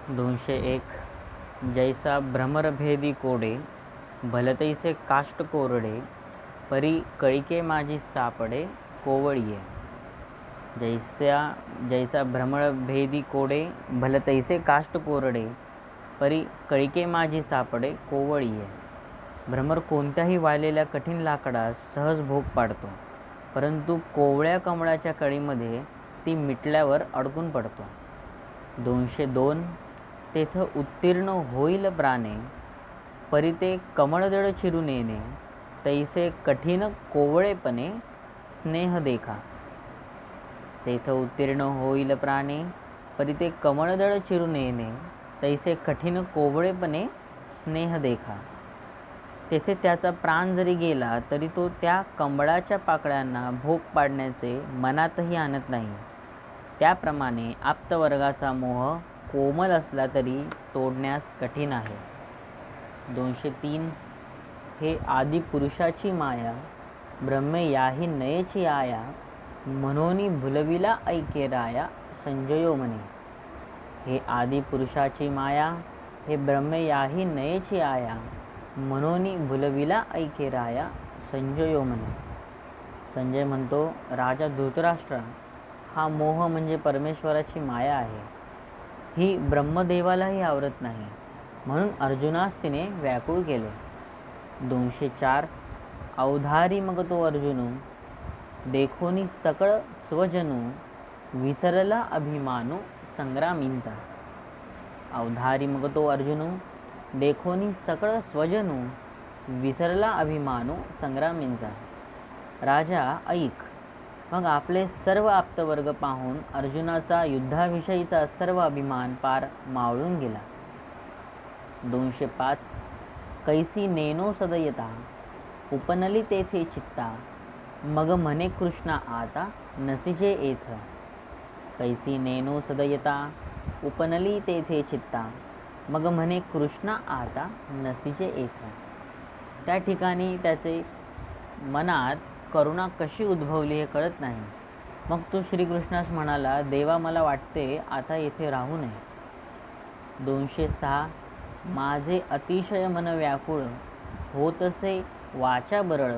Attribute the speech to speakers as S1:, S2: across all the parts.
S1: 201 जैसा भ्रमरभेदी कोडे भलतैसे काष्ट कोरडे परी कळिके माझी सापडे कोवळीये. जैसा भ्रमरभेदी कोडे भलतैसे काष्ट कोरडे परी कळिके माझी सापडे कोवळीये. भ्रमर कोणत्याही वाळलेल्या कठीण लाकडास सहज भोग पाडतो, परंतु कोवळ्या कमळाच्या कळीमध्ये ती मिटल्यावर अडकून पडतो. 202 तेथ उत्तीर्ण होईल प्राणे परी ते कमळदळ चिरून येणे तैसे कठीण कोवळेपणे स्नेह देखा. तेथ उत्तीर्ण होईल प्राणे परी ते कमळदळ चिरून येणे तैसे कठीण कोवळेपणे स्नेह देखा. तेथे त्याचा प्राण जरी गेला तरी तो त्या कमळाच्या पाकळ्यांना भोग पाडण्याचे मनातही आणत नाही. त्याप्रमाणे आप्तवर्गाचा मोह कोमल असला तरी तोडण्यास कठीण आहे. 203 हे आदि पुरुषाची माया ब्रह्मे याही नयेची आया म्हणोनी भुलविला ऐके राया संजयो म्हणे. हे आदि पुरुषाची माया हे ब्रह्मे याही नयेची आया म्हणोनी भुलविला ऐके राया संजयो म्हणे. संजय म्हणतो, राजा धृतराष्ट्रा, हा मोह म्हणजे परमेश्वराची माया आहे. ही ब्रह्मदेवालाही आवरत नाही, म्हणून अर्जुनास तिने व्याकुळ केले. 204 अवधारी मग तो अर्जुनू देखोनी सकळ स्वजनू विसरला अभिमानू संग्रामींचा. अवधारी मग तो अर्जुनू देखोनी सकळ स्वजनू विसरला अभिमानू संग्रामींचा. राजा ऐक. मग आपले सर्व आप्तवर्ग पाहून अर्जुनाचा युद्धाविषयीचा सर्व अभिमान पार मावळून गेला. 205 कैसी नेनो सदयता उपनली तेथे चित्ता मग म्हणे कृष्णा आता नसिजे येथ. कैसी नेनो सदयता उपनली तेथे चित्ता मग म्हणे कृष्णा आता नसिजे येथ. त्या ठिकाणी त्याचे मनात करुणा कशी उद्भवली हे कळत नाही. मग तो श्रीकृष्णास म्हणाला, देवा, मला वाटते आता येथे राहू नये. 206 माझे अतिशय मन व्याकुळ होतसे वाचा बरळ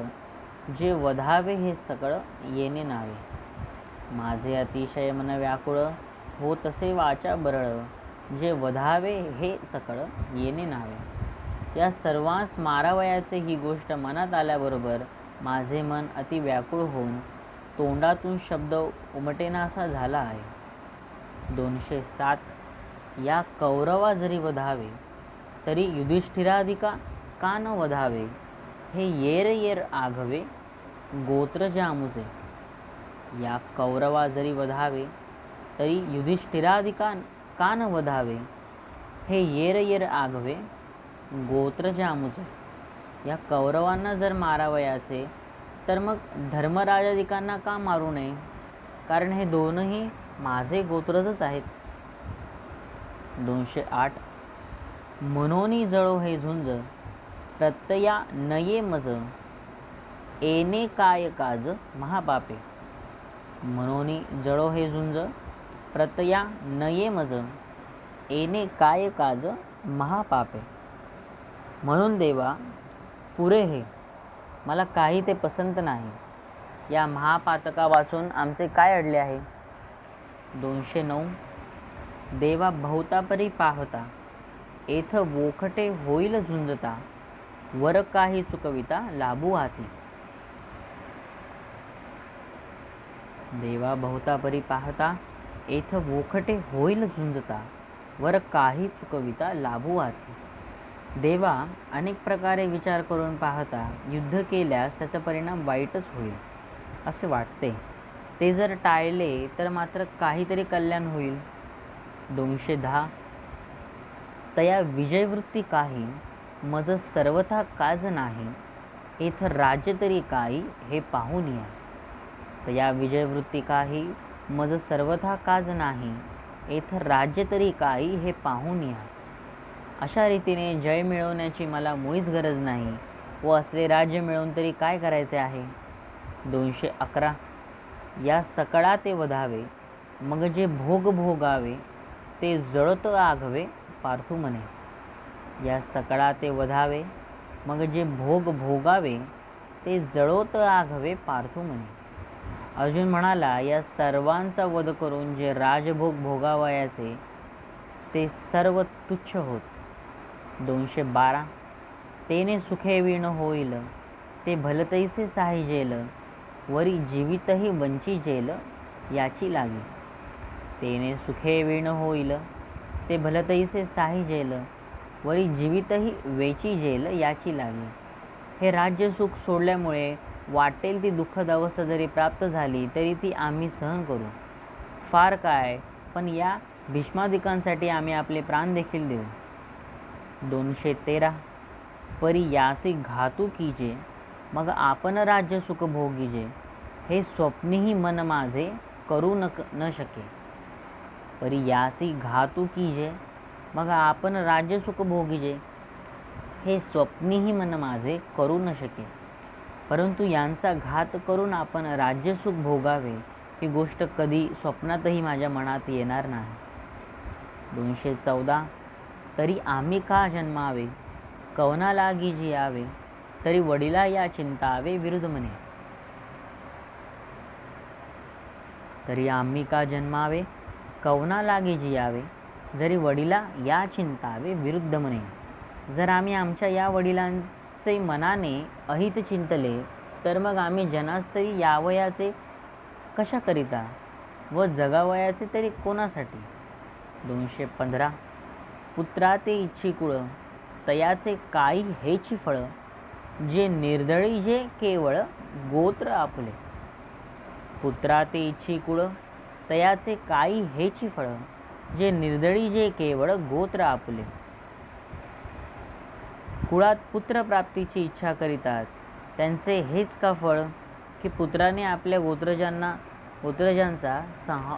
S1: जे वधावे हे सकळ येणे नावे. माझे अतिशय मन व्याकुळ होतसे वाचा बरळ जे वधावे हे सकळ येणे नावे. या सर्वांस मारावयाचे ही गोष्ट मनात आल्याबरोबर माझे मन अति व्याकुळ होऊन तोंडातून शब्द उमटेनासा झाला आहे. 207 या कौरवा जरी वधावे तरी युधिष्ठिराधिका का न वधावे हे येर येर आघवे गोत्र जामुजे. या कौरवा जरी वधावे तरी युधिष्ठिराधिका का न वधावे हे येर येर आघवे गोत्र जामुजे. या कौरवांना जर मारावयाचे तर मग धर्मराजाधिकांना का मारू नये, कारण हे दोनही माझे गोत्रजच आहेत. 208 मनोनी जळो हे झुंज प्रत्यया नये मज येणे काय काज महापापे. मनोनी जळो हे झुंज प्रत्यया नये मज येणे काय काज महापापे. म्हणून देवा, पुरे हे, मला काही ते पसंत नाही. या महापातका वाचून आमचे काय अडले आहे. 209 देवा बहुतापरी पाहता येथ वोखटे होईल झुंजता वर काही चुकविता लाभू हाती. देवा बहुतापरी पाहता येथ वोखटे होईल झुंजता वर काही चुकविता लाभू हाती. देवा, अनेक प्रकारे विचार करून पाहता युद्ध केल्यास त्याचा परिणाम वाईटच होईल असे वाटते. ते जर टाळले तर मात्र काहीतरी कल्याण होईल. 210 तया विजयवृत्ती काही मज सर्वथा काज नाही येथ राज्य तरी काही हे पाहून या. तया विजयवृत्ती काही मज सर्वथा काज नाही येथ राज्य तरी काही हे पाहून या. अशा रीतीने जय मिळवण्याची मला मुळीच गरज नाही व असले राज्य मिळवून तरी काय करायचे आहे. 211 या सकळा ते वधावे मग जे भोग भोगावे ते जळत आघवे पार्थू म्हणे. या सकळा ते वधावे, मग जे भोग भोगावे, ते जळोत आघवे पार्थू म्हणे. अर्जुन म्हणाला, या सर्वांचा वध करून जे राजभोग भोगावयाचे ते सर्व तुच्छ होत. 212. तेने सुखे वीण होईल, ते भलतैसे साहिजेल, वरी जीवितही वंचिजेल, याची लागी. तेने सुखे वीण होईल, ते भलतैसे साहिजेल, वरी जीवितही वेचिजेल, याची लागी. हे राज्य सुख सोडल्यामुळे वाटेल ती दुःखद अवस्था जरी प्राप्त झाली तरी ती आम्ही सहन करू. फार काय, पण या भीष्मादिकांसाठी आम्ही आपले प्राण देखील देऊ. 213. परी यासी घातू कीजे, मग आपण राज्य सुख भोगीजे, हे स्वप्नीही मन माझे करू न शके. परी यासी घातू कीजे, मग आपण राज्य सुख भोगीजे, हे स्वप्नीही मन माझे करू न शके. परंतु यांचा घात करून आपण राज्यसुख भोगावे ही गोष्ट कधी स्वप्नातही माझ्या मनात येणार नाही. 214. तरी आम्ही का जन्मावे, कवना लागी जियावे, तरी वडिला या चिंतावे विरुद्ध म्हणे. तरी आम्ही का जन्मावे, कवना लागी जियावे, जरी वडिला या चिंतावे विरुद्ध म्हणे. जर आम्ही आमच्या या वडिलांचे मनाने अहित चिंतले तर मग आम्ही जनास तरी यावयाचे कशाकरिता व जगावयाचे तरी कोणासाठी. 215. पुत्रा ते इच्छी कुळ, तयाचे काही हेची फळ, जे निर्दळी जे केवळ गोत्र आपुले. पुत्रा ते इच्छी कुळ, तयाचे काही हेची फळ, जे निर्दळी जे केवळ गोत्र आपुले. कुळात पुत्र प्राप्तीची इच्छा करीतात, त्यांचे हेच का फळ की पुत्राने आपल्या गोत्रजांचा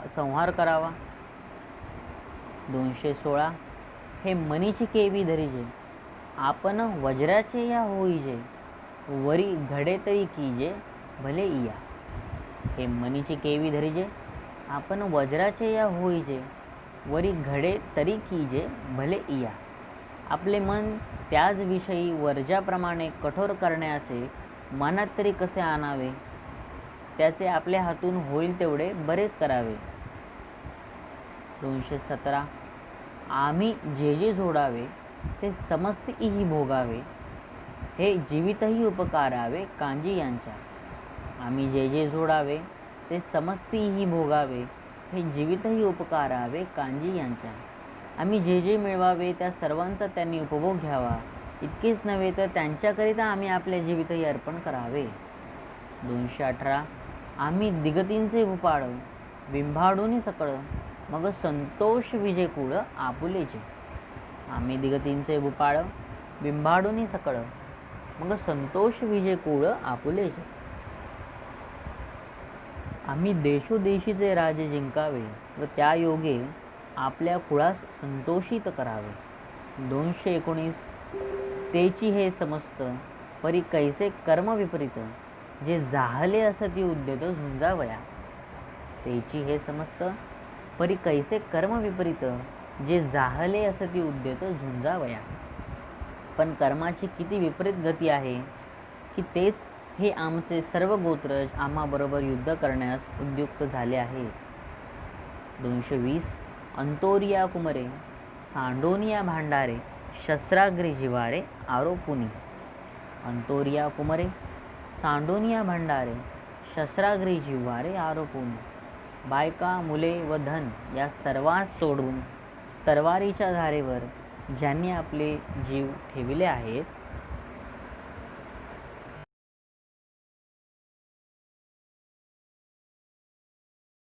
S1: संहार करावा. 216. हे मनीची केवी धरिजे, आपण वज्राचे या होईजे, वरी घडे तरी कीजे भले इया. हे मनीची केवी धरिजे, आपण वज्राचे या होईजे, वरी घडे तरी कीजे भले इया. आपले मन त्याच विषयी वर्जाप्रमाणे कठोर करण्याचे मनात तरी कसे आणावे, त्याचे आपल्या हातून होईल तेवढे बरेच करावे. 217. आम्ही जे जे जोडावे, ते समस्तही भोगावे, हे जीवितही उपकारावे कांजी यांच्या. आम्ही जे जे जोडावे, ते समस्तही भोगावे, हे जीवितही उपकारावे कांजी यांच्या. आम्ही जे जे मिळवावे त्या सर्वांचा त्यांनी उपभोग घ्यावा, इतकेच नव्हे तर त्यांच्याकरिता आम्ही आपले जीवितही अर्पण करावे. 218. आम्ही दिगतींचे भूपाळ, बिंबाडूनी सकळ, मग संतोष विजे कुळ आपुलेचे. आम्ही दिगतींचे भूपाळ, बिंबाडूनी सकळ, मग संतोष विजे कुळ आपुलेचे. आम्ही देशोदेशीचे राजे जिंकावे व त्या योगे आपल्या कुळास संतोषित करावे. 219. तेची हे समस्त, परी कैसे कर्म विपरीत, जे जाहले असती उद्यत झुंजावया. तेची हे समस्त, परी कैसे कर्म विपरीत, जे जाहले असती उद्यत झुंजावया. पण कर्माची किती विपरीत गती आहे की तेच हे आमचे सर्व गोत्रज आम्हाबरोबर युद्ध करण्यास उद्युक्त झाले आहे. 220. अंतोरिया कुमरे, सांडोनिया भांडारे, शस्त्राग्री जिवारे आरोपुनी. अंतोरिया कुमरे, सांडोनिया भांडारे, शस्त्राग्री जिवारे आरोपुनी. बायका, मुले व धन या सर्वांस सोडून तरवारीच्या धारेवर ज्यांनी आपले जीव ठेविले आहेत